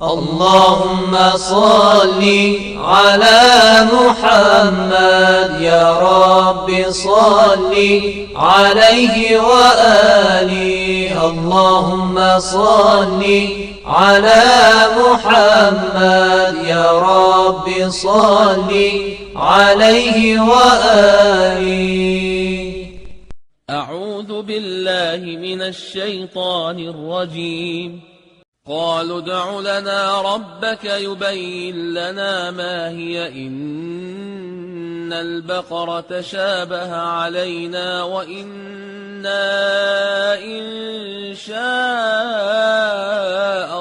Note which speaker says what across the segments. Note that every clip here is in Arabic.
Speaker 1: اللهم صل على محمد يا رب صل عليه وآله. اللهم صل على محمد يا رب صل عليه وآله.
Speaker 2: أعوذ بالله من الشيطان الرجيم. قالوا ادع لنا ربك يبين لنا ما هي إن البقرة تشابه علينا وإنا إن شاء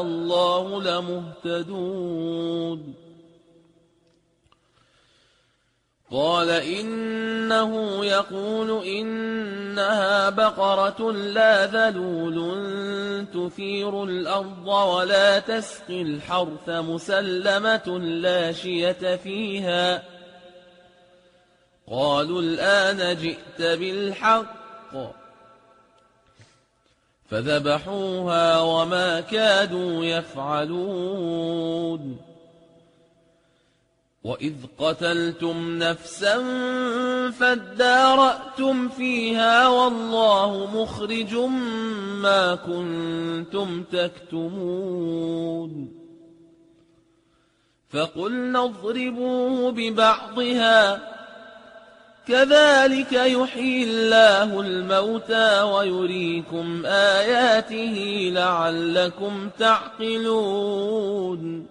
Speaker 2: الله لمهتدون. قال إنه يقول إنها بقرة لا ذلول تثير الأرض ولا تسقي الحرث مسلمة لا شية فيها. قالوا الآن جئت بالحق. فذبحوها وما كادوا يفعلون. وإذ قتلتم نفسا فادارأتم فيها والله مخرج ما كنتم تكتمون. فقلنا اضربوه ببعضها كذلك يحيي الله الموتى ويريكم آياته لعلكم تعقلون.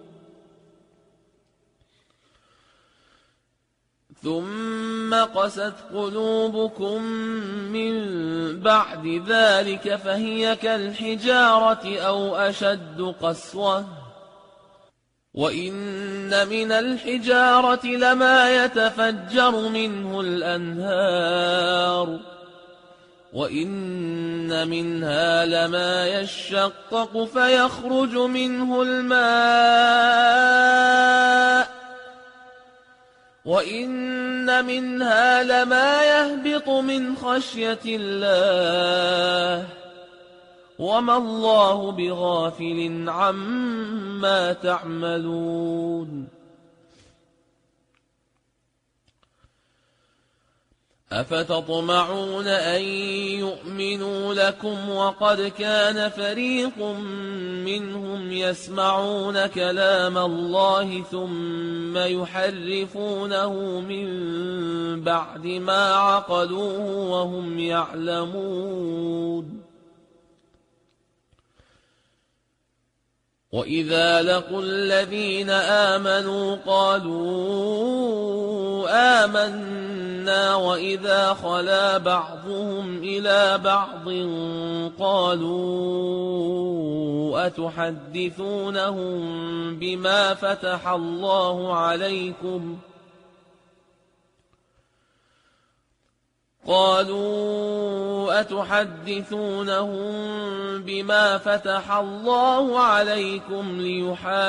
Speaker 2: ثم قست قلوبكم من بعد ذلك فهي كالحجارة أو أشد قسوة. وإن من الحجارة لما يتفجر منه الأنهار وإن منها لما يشقق فيخرج منه الماء وإن منها لما يهبط من خشية الله وما الله بغافل عما تعملون. أفتطمعون أن يؤمنوا لكم وقد كان فريق منهم يسمعون كلام الله ثم يحرفونه من بعد ما عقلوه وهم يعلمون. وإذا لقوا الذين آمنوا قالوا آمنا وإذا خلا بعضهم إلى بعض قالوا أتحدثونهم بما فتح الله عليكم ليحاجوكم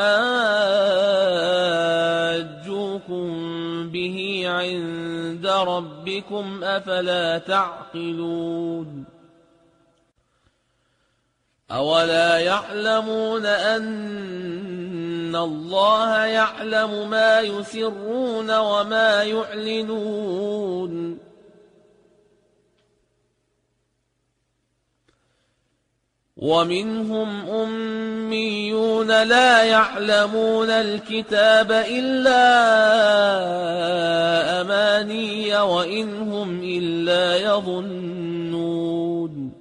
Speaker 2: به عند ربكم أفلا تعقلون. أولا يعلمون أن الله يعلم ما يسرون وما يعلنون. ومنهم أميون لا يعلمون الكتاب إلا أماني وإن هم إلا يظنون.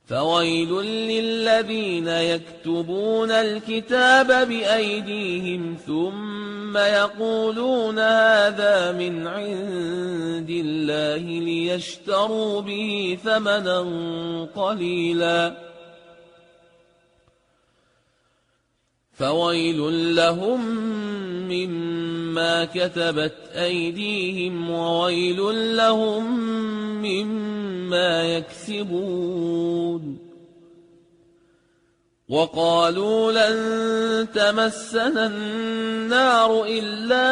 Speaker 2: فويل للذين يكتبون الكتاب بأيديهم ثم يقولون هذا من عند الله ليشتروا به ثمنا قليلا فويل لهم مما كتبت أيديهم وويل لهم مما يكسبون. وقالوا لن تمسنا النار إلا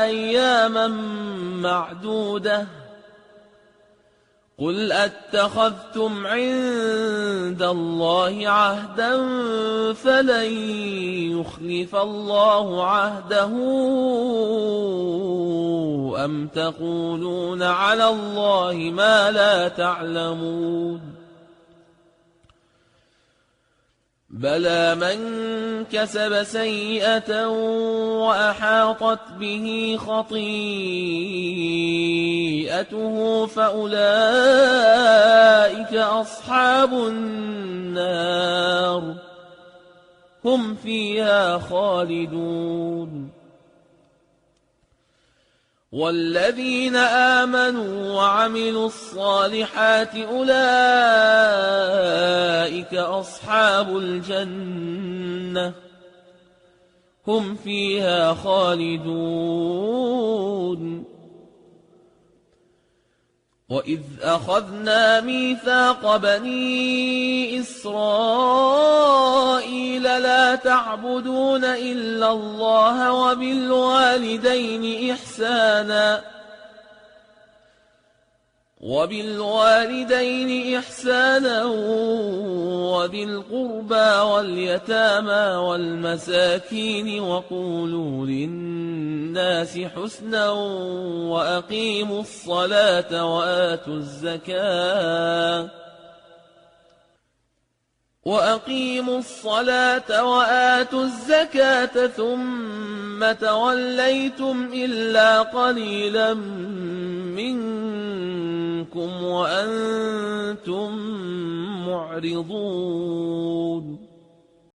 Speaker 2: أياما معدودة قل أتخذتم عند الله عهدا فلن يخلف الله عهده أم تقولون على الله ما لا تعلمون بلى من كسب سيئة وأحاطت به خطيئته فأولئك أصحاب النار هم فيها خالدون والذين آمنوا وعملوا الصالحات أولئك أصحاب الجنة هم فيها خالدون وإذ أخذنا ميثاق بني إسرائيل لا تعبدون إلا الله وبالوالدين إحسانا وذي القربى واليتامى والمساكين وقولوا للناس حسنا وأقيموا الصلاة وآتوا الزكاة ثم توليتم إلا قليلا منكم وأنتم معرضون